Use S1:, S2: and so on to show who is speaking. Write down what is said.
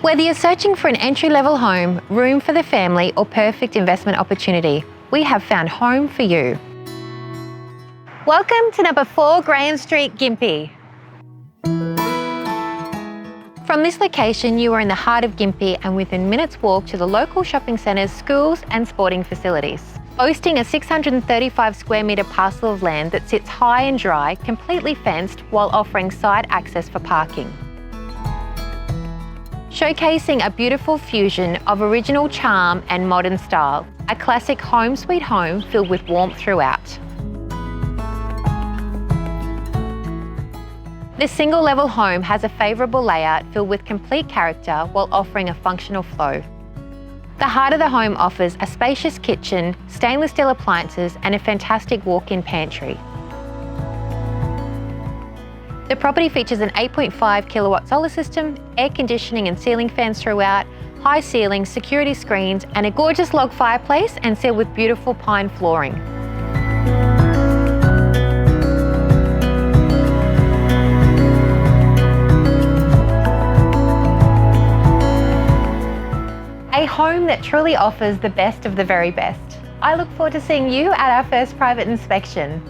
S1: Whether you're searching for an entry-level home, room for the family, or perfect investment opportunity, we have found home for you. Welcome to number 4 Graham Street, Gympie. From this location, you are in the heart of Gympie and within minutes walk to the local shopping centres, schools and sporting facilities. Boasting a 635 square metre parcel of land that sits high and dry, completely fenced while offering side access for parking. Showcasing a beautiful fusion of original charm and modern style, a classic home sweet home filled with warmth throughout. This single-level home has a favourable layout filled with complete character while offering a functional flow. The heart of the home offers a spacious kitchen, stainless steel appliances and a fantastic walk-in pantry. The property features an 8.5 kilowatt solar system, air conditioning and ceiling fans throughout, high ceilings, security screens and a gorgeous log fireplace and sealed with beautiful pine flooring. A home that truly offers the best of the very best. I look forward to seeing you at our first private inspection.